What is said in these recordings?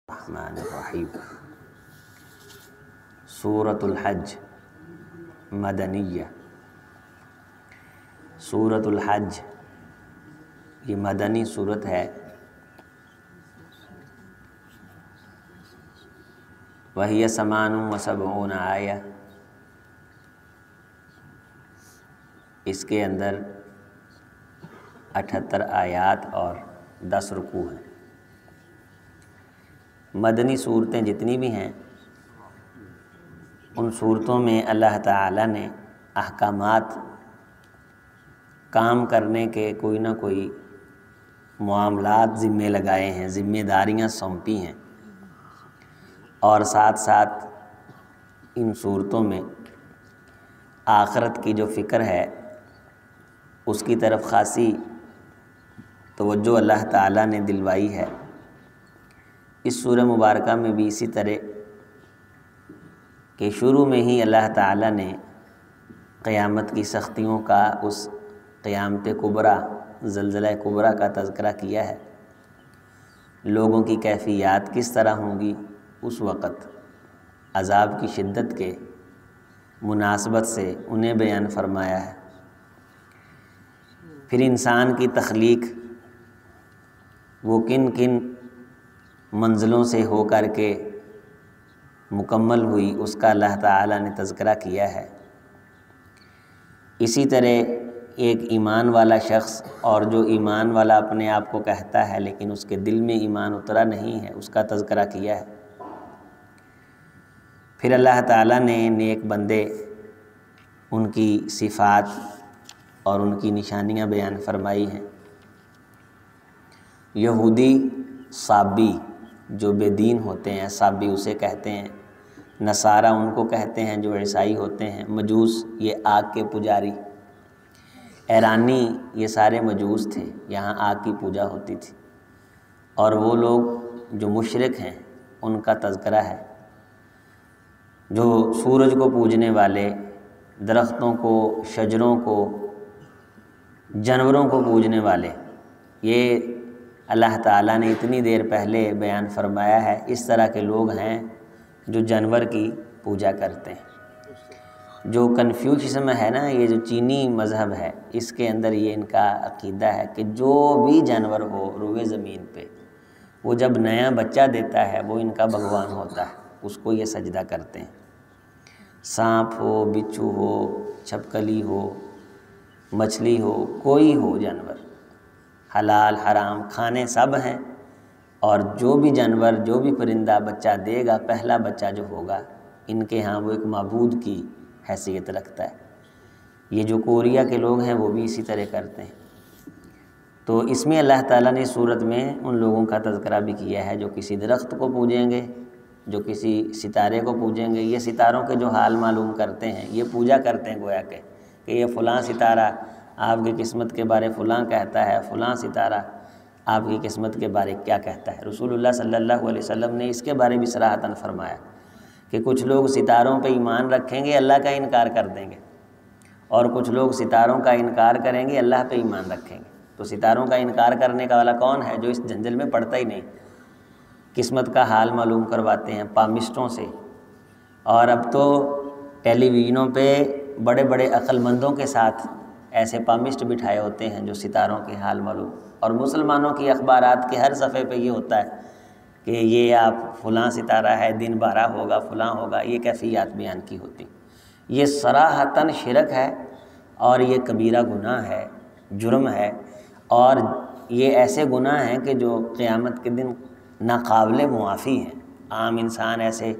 الرحمن الرحیم سورۃ الحج مدنیہ۔ سورۃ الحج یہ مدنی سورت ہے۔ وہی 78 آیہ، اس کے اندر 78 آیات اور 10 رکوع ہیں۔ مدنی صورتیں جتنی بھی ہیں ان صورتوں میں اللہ تعالیٰ نے احکامات کام کرنے کے کوئی نہ کوئی معاملات ذمے لگائے ہیں، ذمہ داریاں سونپی ہیں، اور ساتھ ساتھ ان صورتوں میں آخرت کی جو فکر ہے اس کی طرف خاصی توجہ اللہ تعالیٰ نے دلوائی ہے۔ اس سورہ مبارکہ میں بھی اسی طرح کہ شروع میں ہی اللہ تعالیٰ نے قیامت کی سختیوں کا، اس قیامت کبریٰ، زلزلہ کبریٰ کا تذکرہ کیا ہے۔ لوگوں کی کیفیات کس طرح ہوں گی اس وقت، عذاب کی شدت کے مناسبت سے انہیں بیان فرمایا ہے۔ پھر انسان کی تخلیق وہ کن کن منزلوں سے ہو کر کے مکمل ہوئی اس کا اللہ تعالیٰ نے تذکرہ کیا ہے۔ اسی طرح ایک ایمان والا شخص اور جو ایمان والا اپنے آپ کو کہتا ہے لیکن اس کے دل میں ایمان اترا نہیں ہے، اس کا تذکرہ کیا ہے۔ پھر اللہ تعالیٰ نے نیک بندے، ان کی صفات اور ان کی نشانیاں بیان فرمائی ہیں۔ یہودی صابی جو بے دین ہوتے ہیں، صابی اسے کہتے ہیں، نصارہ ان کو کہتے ہیں جو عیسائی ہوتے ہیں، مجوس یہ آگ کے پجاری، ایرانی یہ سارے مجوس تھے، یہاں آگ کی پوجا ہوتی تھی۔ اور وہ لوگ جو مشرک ہیں ان کا تذکرہ ہے، جو سورج کو پوجنے والے، درختوں کو، شجروں کو، جانوروں کو پوجنے والے، یہ اللہ تعالیٰ نے اتنی دیر پہلے بیان فرمایا ہے۔ اس طرح کے لوگ ہیں جو جانور کی پوجا کرتے ہیں۔ جو کنفیوشزم ہے نا، یہ جو چینی مذہب ہے، اس کے اندر یہ ان کا عقیدہ ہے کہ جو بھی جانور ہو روئے زمین پہ، وہ جب نیا بچہ دیتا ہے وہ ان کا بھگوان ہوتا ہے، اس کو یہ سجدہ کرتے ہیں۔ سانپ ہو، بچھو ہو، چھپکلی ہو، مچھلی ہو، کوئی ہو جانور، حلال حرام کھانے سب ہیں، اور جو بھی جانور، جو بھی پرندہ بچہ دے گا، پہلا بچہ جو ہوگا، ان کے ہاں وہ ایک معبود کی حیثیت رکھتا ہے۔ یہ جو کوریا کے لوگ ہیں وہ بھی اسی طرح کرتے ہیں۔ تو اس میں اللہ تعالیٰ نے صورت میں ان لوگوں کا تذکرہ بھی کیا ہے جو کسی درخت کو پوجیں گے، جو کسی ستارے کو پوجیں گے۔ یہ ستاروں کے جو حال معلوم کرتے ہیں، یہ پوجا کرتے ہیں گویا کہ یہ فلاں ستارہ آپ کی قسمت کے بارے فلاں کہتا ہے، فلاں ستارہ آپ کی قسمت کے بارے کیا کہتا ہے۔ رسول اللہ صلی اللہ علیہ وسلم نے اس کے بارے بھی صراحتاً فرمایا کہ کچھ لوگ ستاروں پہ ایمان رکھیں گے، اللہ کا انکار کر دیں گے، اور کچھ لوگ ستاروں کا انکار کریں گے، اللہ پہ ایمان رکھیں گے۔ تو ستاروں کا انکار کرنے کا والا کون ہے؟ جو اس جنجل میں پڑتا ہی نہیں، قسمت کا حال معلوم کرواتے ہیں پامسٹوں سے۔ اور اب تو ٹیلی ویژنوں پہ بڑے بڑے عقل مندوں کے ساتھ ایسے پامسٹ بٹھائے ہوتے ہیں جو ستاروں کے حال معلوم، اور مسلمانوں کی اخبارات کے ہر صفحے پہ یہ ہوتا ہے کہ یہ آپ فلاں ستارہ ہے، دن 12 ہوگا، فلاں ہوگا، یہ کیفیات بیان کی ہوتی۔ یہ صراحتاً شرک ہے، اور یہ کبیرہ گناہ ہے، جرم ہے، اور یہ ایسے گناہ ہیں کہ جو قیامت کے دن ناقابل معافی ہیں۔ عام انسان ایسے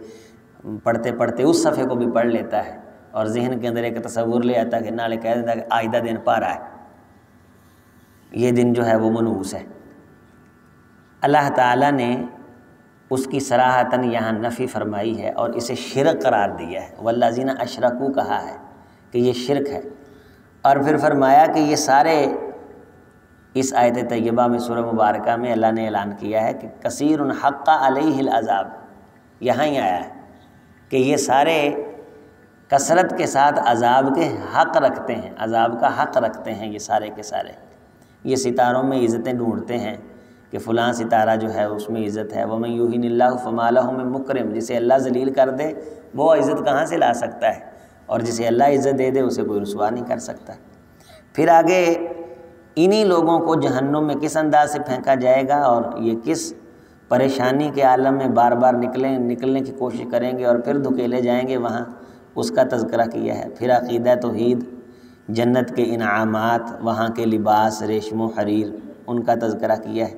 پڑھتے پڑھتے اس صفحے کو بھی پڑھ لیتا ہے اور ذہن کے اندر ایک تصور لے آتا ہے کہ نالے کہہ دیتا ہے کہ آئندہ دن پا رہا ہے، یہ دن جو ہے وہ منحوس ہے۔ اللہ تعالیٰ نے اس کی صراحتاً یہاں نفی فرمائی ہے اور اسے شرک قرار دیا ہے۔ والذین اشرکوا کہا ہے کہ یہ شرک ہے، اور پھر فرمایا کہ یہ سارے، اس آیت طیبہ میں سورہ مبارکہ میں اللہ نے اعلان کیا ہے کہ کثیر حق علیہ العذاب، یہاں ہی آیا ہے کہ یہ سارے کثرت کے ساتھ عذاب کے حق رکھتے ہیں، عذاب کا حق رکھتے ہیں یہ سارے کے سارے۔ یہ ستاروں میں عزتیں ڈھونڈتے ہیں، کہ فلاں ستارہ جو ہے اس میں عزت ہے، وَمَن يُهِنِ اللَّهُ فَمَا لَهُ مِن مُكْرِمٍ، جسے اللہ ذلیل کر دے وہ عزت کہاں سے لا سکتا ہے، اور جسے اللہ عزت دے دے اسے کوئی رسوا نہیں کر سکتا۔ پھر آگے انہی لوگوں کو جہنم میں کس انداز سے پھینکا جائے گا، اور یہ کس پریشانی کے عالم میں بار بار نکلنے کی کوشش کریں گے اور پھر دھکیلے جائیں گے وہاں، اس کا تذکرہ کیا ہے۔ پھر عقیدہ توحید، جنت کے انعامات، وہاں کے لباس ریشم و حریر، ان کا تذکرہ کیا ہے۔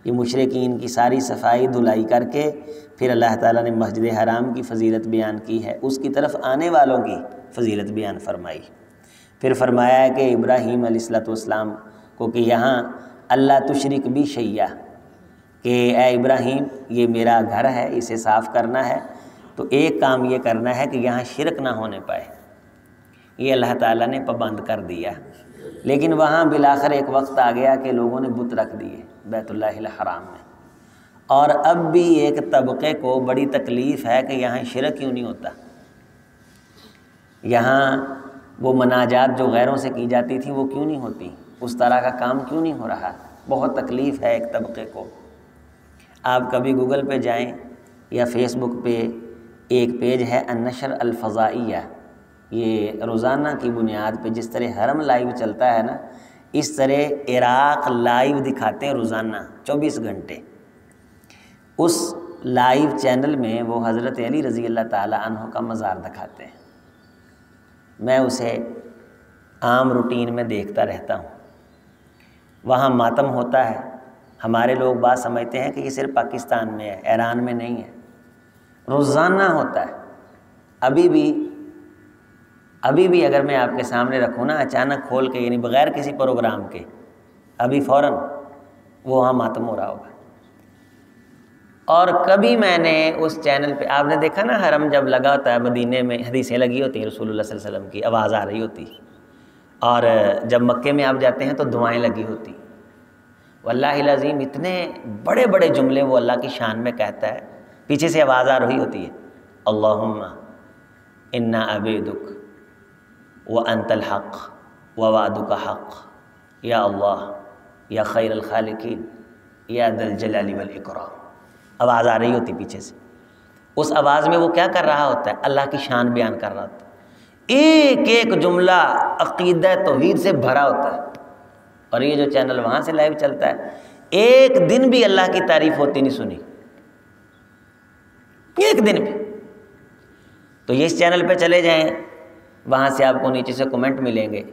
یہ مشرکین کی ساری صفائی دھلائی کر کے پھر اللہ تعالیٰ نے مسجد حرام کی فضیلت بیان کی ہے، اس کی طرف آنے والوں کی فضیلت بیان فرمائی۔ پھر فرمایا ہے کہ ابراہیم علیہ السلام کو کہ یہاں اللہ تشرک بھی شیئا، کہ اے ابراہیم یہ میرا گھر ہے، اسے صاف کرنا ہے، تو ایک کام یہ کرنا ہے کہ یہاں شرک نہ ہونے پائے، یہ اللہ تعالیٰ نے پابند کر دیا۔ لیکن وہاں بالآخر ایک وقت آ گیا کہ لوگوں نے بت رکھ دیے بیت اللہ الحرام میں، اور اب بھی ایک طبقے کو بڑی تکلیف ہے کہ یہاں شرک کیوں نہیں ہوتا، یہاں وہ مناجات جو غیروں سے کی جاتی تھی وہ کیوں نہیں ہوتی، اس طرح کا کام کیوں نہیں ہو رہا، بہت تکلیف ہے ایک طبقے کو۔ آپ کبھی گوگل پہ جائیں یا فیس بک پہ ایک پیج ہے النشر الفضائیہ، یہ روزانہ کی بنیاد پہ جس طرح حرم لائیو چلتا ہے نا، اس طرح عراق لائیو دکھاتے ہیں روزانہ 24 گھنٹے۔ اس لائیو چینل میں وہ حضرت علی رضی اللہ تعالی عنہ کا مزار دکھاتے ہیں، میں اسے عام روٹین میں دیکھتا رہتا ہوں۔ وہاں ماتم ہوتا ہے، ہمارے لوگ بات سمجھتے ہیں کہ یہ صرف پاکستان میں ہے، ایران میں نہیں ہے، روزانہ ہوتا ہے۔ ابھی بھی اگر میں آپ کے سامنے رکھوں نا اچانک کھول کے، یعنی بغیر کسی پروگرام کے، ابھی فوراً وہ وہاں ماتم ہو رہا ہوگا۔ اور کبھی میں نے اس چینل پہ، آپ نے دیکھا نا حرم جب لگا ہوتا ہے مدینے میں حدیثیں لگی ہوتی ہیں رسول اللہ صلی اللہ علیہ وسلم کی، آواز آ رہی ہوتی، اور جب مکے میں آپ جاتے ہیں تو دعائیں لگی ہوتی۔ واللہ العظیم اتنے بڑے بڑے جملے وہ اللہ کی شان میں کہتا ہے، پیچھے سے آواز آ رہی ہوتی ہے، اللہم انا عبیدک وانت الحق ووعدک حق، یا اللہ یا خیر الخالقین یا ذا الجلال والاکرام، آواز آ رہی ہوتی پیچھے سے۔ اس آواز میں وہ کیا کر رہا ہوتا ہے؟ اللہ کی شان بیان کر رہا ہوتا ہے، ایک ایک جملہ عقیدہ توحید سے بھرا ہوتا ہے۔ اور یہ جو چینل وہاں سے لائیو چلتا ہے، ایک دن بھی اللہ کی تعریف ہوتی نہیں سنی، ایک دن بھی۔ تو یہ اس چینل پہ چلے جائیں، وہاں سے آپ کو نیچے سے کمنٹ ملیں گے،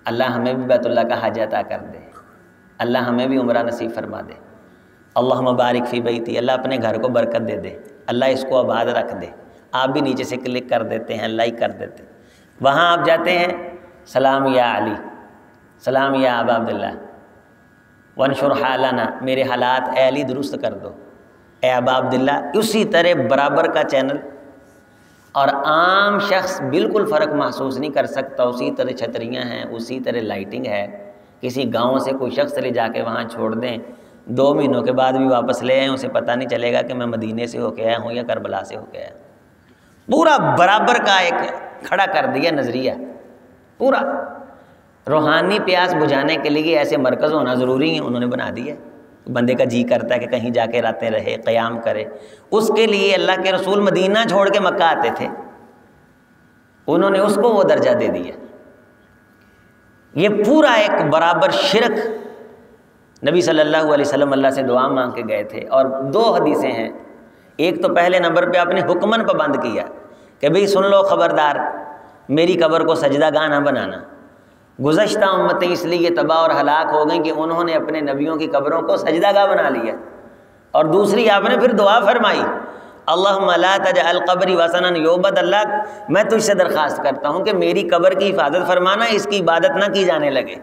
اللہ ہمیں بھی بیت اللہ کا حج عطا کر دے، اللہ ہمیں بھی عمرہ نصیب فرما دے، اللہم بارک فی بیتی، اللہ اپنے گھر کو برکت دے دے، اللہ اس کو آباد رکھ دے۔ آپ بھی نیچے سے کلک کر دیتے ہیں، لائک کر دیتے ہیں۔ وہاں آپ جاتے ہیں، سلام یا علی، سلام یا ابا عبداللہ، وانشر حالنا، میرے حالات اے علی درست کر دو، اے ابا عبداللہ۔ اسی طرح برابر کا چینل، اور عام شخص بالکل فرق محسوس نہیں کر سکتا، اسی طرح چھتریاں ہیں، اسی طرح لائٹنگ ہے۔ کسی گاؤں سے کوئی شخص لے جا کے وہاں چھوڑ دیں، 2 مہینوں کے بعد بھی واپس لے آئیں، اسے پتہ نہیں چلے گا کہ میں مدینے سے ہو کے آیا ہوں یا کربلا سے ہو کے آیا۔ پورا برابر کا ایک کھڑا کر دیا نظریہ، پورا روحانی پیاس بجھانے کے لیے ایسے مرکز ہونا ضروری ہیں، انہوں نے بنا دیا۔ بندے کا جی کرتا ہے کہ کہیں جا کے راتیں رہے، قیام کرے، اس کے لیے اللہ کے رسول مدینہ چھوڑ کے مکہ آتے تھے، انہوں نے اس کو وہ درجہ دے دیا۔ یہ پورا ایک برابر شرک۔ نبی صلی اللہ علیہ وسلم اللہ سے دعا مانگ کے گئے تھے، اور 2 حدیثیں ہیں۔ ایک تو پہلے نمبر پہ آپ نے حکماً پابند کیا کہ بھئی سن لو خبردار، میری قبر کو سجدہ گاہ نہ بنانا۔ گزشتہ امتیں اس لیے تباہ اور ہلاک ہو گئیں کہ انہوں نے اپنے نبیوں کی قبروں کو سجدہ گاہ بنا لیا۔ اور دوسری آپ نے پھر دعا فرمائی، اللہم لا تجعل قبری وثنا یعبد، اللہ میں تجھ سے درخواست کرتا ہوں کہ میری قبر کی حفاظت فرمانا، اس کی عبادت نہ کی جانے لگے،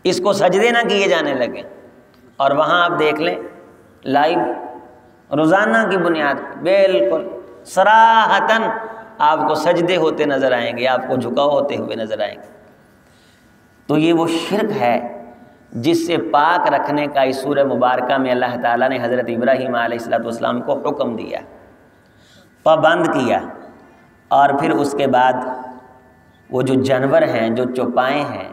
اس کو سجدے نہ کیے جانے لگے۔ اور وہاں آپ دیکھ لیں لائیو روزانہ کی بنیاد بالکل صراحتاً آپ کو سجدے ہوتے نظر آئیں گے، آپ کو جھکاؤ ہوتے ہوئے نظر آئیں گے۔ تو یہ وہ شرک ہے جس سے پاک رکھنے کا اس سورہ مبارکہ میں اللہ تعالیٰ نے حضرت ابراہیم علیہ السلام کو حکم دیا، پابند کیا۔ اور پھر اس کے بعد وہ جو جانور ہیں، جو چوپائے ہیں،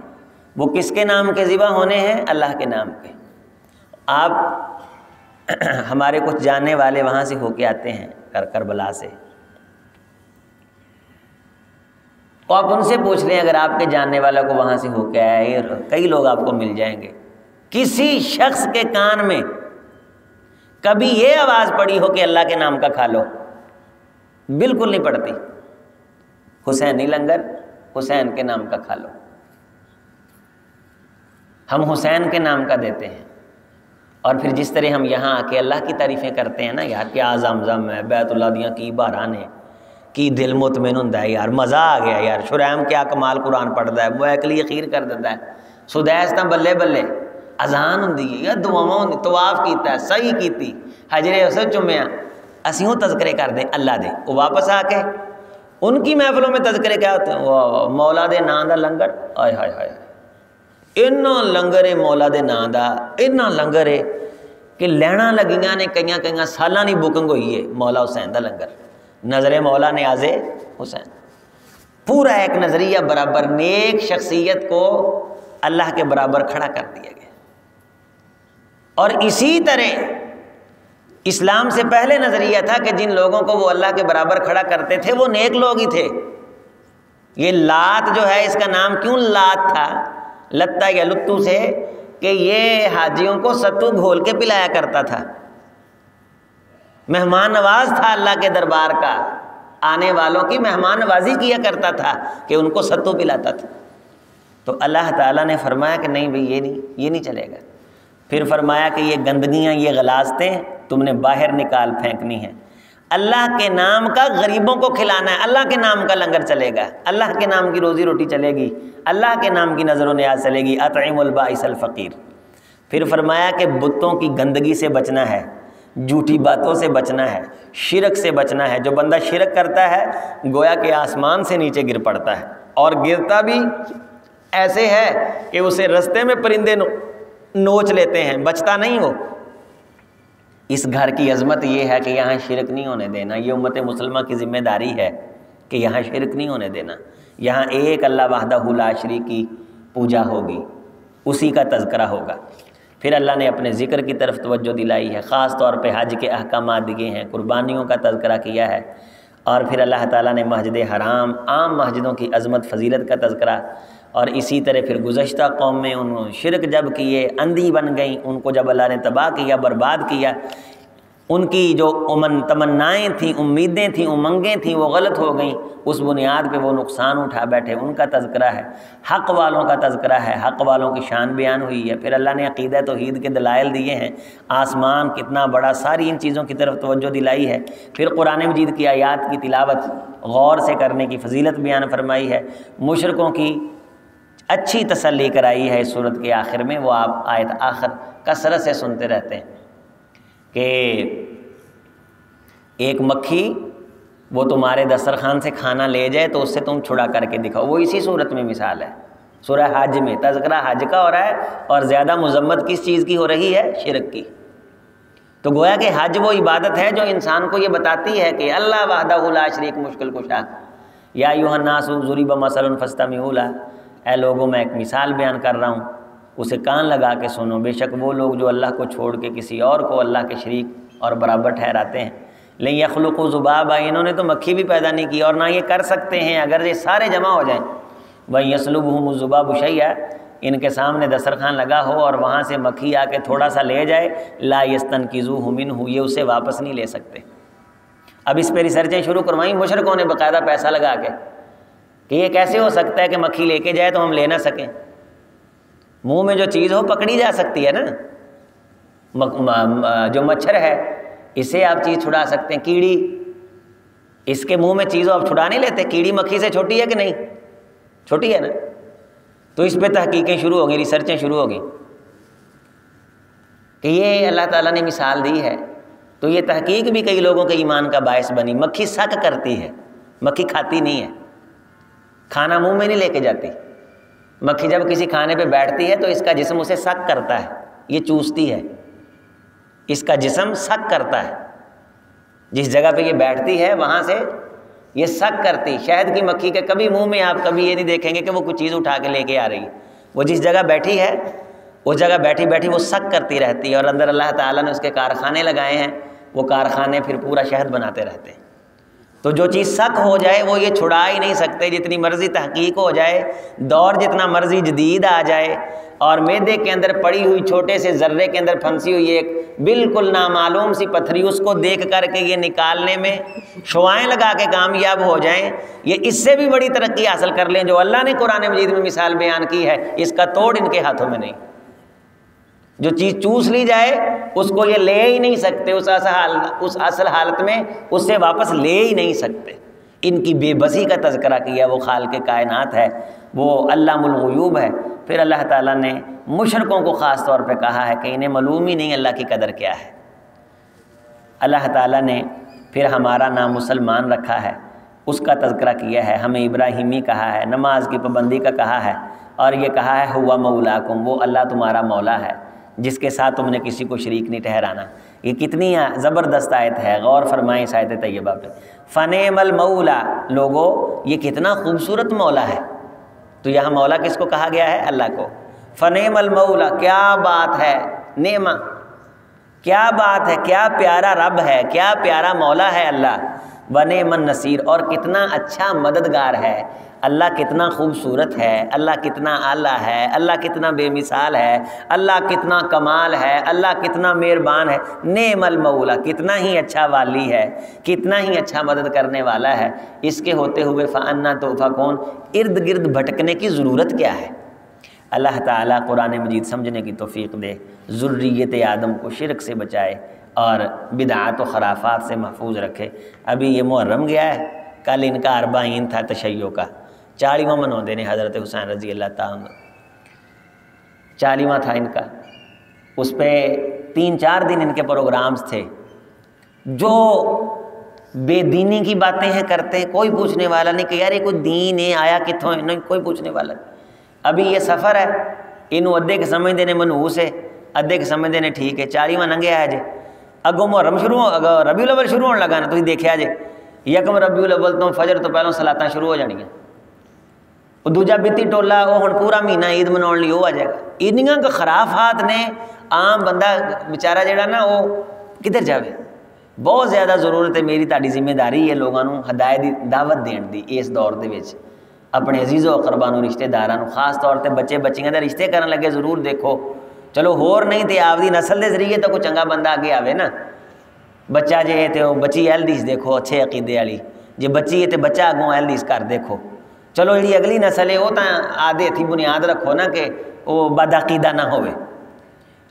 وہ کس کے نام کے ذبح ہونے ہیں؟ اللہ کے نام پہ۔ آپ ہمارے کچھ جاننے والے وہاں سے ہو کے آتے ہیں کربلا سے، تو آپ ان سے پوچھ لیں، اگر آپ کے جاننے والا کو وہاں سے ہو کے آئے، کئی لوگ آپ کو مل جائیں گے، کسی شخص کے کان میں کبھی یہ آواز پڑی ہو کہ اللہ کے نام کا کھا لو؟ بالکل نہیں پڑتی۔ حسینی لنگر، حسین کے نام کا کھا لو۔ ہم حسین کے نام کا دیتے ہیں، اور پھر جس طرح ہم یہاں آ کے اللہ کی تعریفیں کرتے ہیں نا، یار کیا زمزم ہے، بیت اللہ دیاں کی باران ہے، کی دل مطمئن ہوتا ہے، یار مزہ آ گیا، یار شرائم کیا کمال قرآن پڑھتا ہے، مویکلی اخیر کر دیتا ہے، سدیس تاں بلے بلے، اذان ہوندی ہے یا دعاواں ہوندی، طواف کیتا ہے، صحیح کیتی، حجر اسود چومیا، اسی ہوں تذکرے کر دیں اللہ دے، وہ واپس آ کے ان کی محفلوں میں تذکرے کیا ہوتے ہیں؟ واہ مولا دے نام دا لنگر، آئے ہائے ہائے، اینا لنگر ہے مولا دے نام دا، اینا لنگر ہے کہ لینا لگیاں نے کئی سالاں نہیں بکنگ ہوئی ہے مولا حسین دا لنگر، نظر مولا نیاز حسین، پورا ایک نظریہ برابر، نیک شخصیت کو اللہ کے برابر کھڑا کر دیا گیا۔ اور اسی طرح اسلام سے پہلے نظریہ تھا کہ جن لوگوں کو وہ اللہ کے برابر کھڑا کرتے تھے وہ نیک لوگ ہی تھے۔ یہ لات جو ہے، اس کا نام کیوں لات تھا؟ لتا یا لتو سے، کہ یہ حاجیوں کو ستو گھول کے پلایا کرتا تھا، مہمان نواز تھا، اللہ کے دربار کا آنے والوں کی مہمان نوازی کیا کرتا تھا کہ ان کو ستو پلاتا تھا۔ تو اللہ تعالیٰ نے فرمایا کہ نہیں بھئی یہ نہیں چلے گا۔ پھر فرمایا کہ یہ گندگیاں، یہ غلاظتیں تم نے باہر نکال پھینکنی ہیں، اللہ کے نام کا غریبوں کو کھلانا ہے، اللہ کے نام کا لنگر چلے گا، اللہ کے نام کی روزی روٹی چلے گی، اللہ کے نام کی نظر و نیاز چلے گی، اطعم البائس الفقیر۔ پھر فرمایا کہ بتوں کی گندگی سے بچنا ہے، جھوٹی باتوں سے بچنا ہے، شرک سے بچنا ہے۔ جو بندہ شرک کرتا ہے گویا کہ آسمان سے نیچے گر پڑتا ہے، اور گرتا بھی ایسے ہے کہ اسے رستے میں پرندے نوچ لیتے ہیں، بچتا نہیں وہ۔ اس گھر کی عظمت یہ ہے کہ یہاں شرک نہیں ہونے دینا، یہ امت مسلمہ کی ذمہ داری ہے کہ یہاں شرک نہیں ہونے دینا، یہاں ایک اللہ وحدہ لا شریک کی پوجا ہوگی، اسی کا تذکرہ ہوگا۔ پھر اللہ نے اپنے ذکر کی طرف توجہ دلائی ہے، خاص طور پہ حج کے احکامات دیے ہیں، قربانیوں کا تذکرہ کیا ہے، اور پھر اللہ تعالیٰ نے مسجد حرام، عام مسجدوں کی عظمت فضیلت کا تذکرہ، اور اسی طرح پھر گزشتہ قوم میں انہوں نے شرک جب کیے، اندھی بن گئیں، ان کو جب اللہ نے تباہ کیا، برباد کیا، ان کی جو تمنائیں تھیں، امیدیں تھیں، امنگیں تھیں، وہ غلط ہو گئیں، اس بنیاد پہ وہ نقصان اٹھا بیٹھے، ان کا تذکرہ ہے، حق والوں کا تذکرہ ہے، حق والوں کی شان بیان ہوئی ہے۔ پھر اللہ نے عقیدہ توحید کے دلائل دیے ہیں، آسمان کتنا بڑا، ساری ان چیزوں کی طرف توجہ دلائی ہے۔ پھر قرآن مجید کی آیات کی تلاوت غور سے کرنے کی فضیلت بیان فرمائی ہے، مشرکوں کی اچھی تسلی کرائی ہے۔ اس صورت کے آخر میں وہ آپ آیت آخر کثرت سے سنتے رہتے ہیں کہ ایک مکھی وہ تمہارے دسترخوان سے کھانا لے جائے تو اس سے تم چھڑا کر کے دکھاؤ، وہ اسی صورت میں مثال ہے۔ سورہ حج میں تذکرہ حج کا ہو رہا ہے، اور زیادہ مذمت کس چیز کی ہو رہی ہے؟ شرک کی۔ تو گویا کہ حج وہ عبادت ہے جو انسان کو یہ بتاتی ہے کہ اللہ وحدہ لا شریک مشکل کشا، یا ایھا الناس ضرب مثل فاستمعوا لہ، اے لوگوں میں ایک مثال بیان کر رہا ہوں، اسے کان لگا کے سنو۔ بے شک وہ لوگ جو اللہ کو چھوڑ کے کسی اور کو اللہ کے شریک اور برابر ٹھہراتے ہیں، لن یخلقوا ذبابا، انہوں نے تو مکھی بھی پیدا نہیں کی، اور نہ یہ کر سکتے ہیں اگر یہ سارے جمع ہو جائیں۔ وَيَسْلُبْهُمُ الذُّبَابُ شَيْئًا، ان کے سامنے دسترخوان لگا ہو اور وہاں سے مکھی آ کے تھوڑا سا لے جائے، لا يَسْتَنْقِذُوهُ مِنْهُ، یہ اسے واپس نہیں لے سکتے۔ اب اس پہ ریسرچیں شروع کروائیں مشرکوں نے باقاعدہ پیسہ لگا کے کہ یہ کیسے ہو سکتا ہے کہ مکھی لے کے جائے تو ہم لے نہ سکیں۔ منہ میں جو چیز ہو پکڑی جا سکتی ہے نا، جو مچھر ہے اسے آپ چیز چھڑا سکتے ہیں، کیڑی اس کے منہ میں چیز ہو آپ چھڑا نہیں لیتے، کیڑی مکھی سے چھوٹی ہے کہ نہیں؟ چھوٹی ہے نا۔ تو اس پہ تحقیقیں شروع ہو گئی، ریسرچیں شروع ہو گئی کہ یہ اللہ تعالیٰ نے مثال دی ہے۔ تو یہ تحقیق بھی کئی لوگوں کے ایمان کا باعث بنی۔ مکھی سک کرتی ہے، مکھی کھاتی نہیں ہے، کھانا منہ میں نہیں لے کے جاتی۔ مکھی جب کسی کھانے پہ بیٹھتی ہے تو اس کا جسم اسے سک کرتا ہے، یہ چوستی ہے، اس کا جسم سک کرتا ہے، جس جگہ پہ یہ بیٹھتی ہے وہاں سے یہ سک کرتی۔ شہد کی مکھی کے کبھی منہ میں آپ کبھی یہ نہیں دیکھیں گے کہ وہ کچھ چیز اٹھا کے لے کے آ رہی ہے، وہ جس جگہ بیٹھی ہے اس جگہ بیٹھی بیٹھی وہ سک کرتی رہتی ہے، اور اندر اللہ تعالیٰ نے اس کے کارخانے لگائے ہیں، وہ کارخانے پھر پورا شہد بناتے رہتے ہیں۔ تو جو چیز سک ہو جائے وہ یہ چھڑا ہی نہیں سکتے، جتنی مرضی تحقیق ہو جائے، دور جتنا مرضی جدید آ جائے، اور معدے کے اندر پڑی ہوئی چھوٹے سے ذرے کے اندر پھنسی ہوئی ایک بالکل نامعلوم سی پتھری، اس کو دیکھ کر کے یہ نکالنے میں شعائیں لگا کے کامیاب ہو جائیں، یہ اس سے بھی بڑی ترقی حاصل کر لیں جو اللہ نے قرآن مجید میں مثال بیان کی ہے، اس کا توڑ ان کے ہاتھوں میں نہیں۔ جو چیز چوس لی جائے اس کو یہ لے ہی نہیں سکتے، اس اصل حالت میں اس سے واپس لے ہی نہیں سکتے۔ ان کی بے بسی کا تذکرہ کیا، وہ خالق کائنات ہے، وہ علام الغیوب ہے۔ پھر اللہ تعالیٰ نے مشرکوں کو خاص طور پہ کہا ہے کہ انہیں معلوم ہی نہیں اللہ کی قدر کیا ہے۔ اللہ تعالیٰ نے پھر ہمارا نام مسلمان رکھا ہے، اس کا تذکرہ کیا ہے، ہمیں ابراہیمی کہا ہے، نماز کی پابندی کا کہا ہے، اور یہ کہا ہے ہوا مولاکم، وہ اللہ تمہارا مولا ہے جس کے ساتھ تم نے کسی کو شریک نہیں ٹھہرانا۔ یہ کتنی زبردست آیت ہے، غور فرمائیں اس آیت طیبہ پہ۔ فنعم المولا، لوگو یہ کتنا خوبصورت مولا ہے۔ تو یہاں مولا کس کو کہا گیا ہے؟ اللہ کو۔ فنعم المولا، کیا بات ہے، نعمہ، کیا بات ہے، کیا پیارا رب ہے، کیا پیارا مولا ہے اللہ۔ ونعم النصیر، اور کتنا اچھا مددگار ہے اللہ، کتنا خوبصورت ہے اللہ، کتنا اعلیٰ ہے اللہ، کتنا بے مثال ہے اللہ، کتنا کمال ہے اللہ، کتنا مہربان ہے۔ نعم المولا، کتنا ہی اچھا والی ہے، کتنا ہی اچھا مدد کرنے والا ہے۔ اس کے ہوتے ہوئے فَأَنَّىٰ تُؤْفَكُونَ، ارد گرد بھٹکنے کی ضرورت کیا ہے؟ اللہ تعالیٰ قرآن مجید سمجھنے کی توفیق دے، ذریت آدم کو شرک سے بچائے اور بدعات و خرافات سے محفوظ رکھے۔ ابھی یہ محرم گیا ہے، کل ان کا اربعین تھا تشیع کا، 40واں مناتے ہیں حضرت حسین رضی اللہ تعالیٰ، 40واں تھا ان کا۔ اس پہ 3-4 دن ان کے پروگرامز تھے۔ جو بے دینی کی باتیں ہیں کرتے ہیں، کوئی پوچھنے والا نہیں کہ یار یہ کوئی دین ہے، آیا کتوں ہے، نہیں کوئی پوچھنے والا نہیں۔ ابھی یہ سفر ہے، انہوں ادھے کے سمجھتے ہیں منحوس ہے، ادھے کے سمجھتے ہیں ٹھیک ہے، 40واں لنگھیا ہے جے، اگوں محرم شروع اگر ربیع الاول شروع ہونے لگا نا، تسی دیکھیا جے یکم ربیع الاول تو فجر تو پہلوں صلاتاں شروع ہو جانیاں، وہ دوجا بیتی ٹولا وہ ہن پورا مہینہ عید مناؤਣ ਲਈ وہ آ جائے گا۔ اینیاں کا خرافات نے، عام بندہ بیچارہ جڑا نا وہ کدھر جاوے؟ بہت زیادہ ضرورت ہے، میری تہاڈی ذمہ داری ہے لوگاں نوں ہدایت دی دعوت دین دی اس دور دے وچ۔ اپنے عزیز و اقرباں نوں، رشتہ داراں نوں، خاص طور تے بچے بچیاں دے رشتے کرن لگے ضرور دیکھو، چلو ہور نہیں تے آپ دی نسل دے ذریعے تو کوئی چنگا بندہ آگے آوے نا۔ بچہ جے تے وہ بچی اہل حدیث دیکھو، اچھے عقیدے والی، جے بچی ہے تے بچہ اگوں اہل حدیث کر دیکھو۔ چلو جی اگلی نسل ہے وہ تو آدھے تھی بنیاد رکھو نا کہ وہ بد عقیدہ نہ ہوئے۔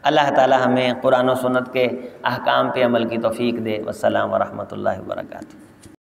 اللہ تعالی ہمیں قرآن و سنت کے احکام پہ عمل کی توفیق دے۔ والسلام ورحمۃ اللہ وبرکاتہ۔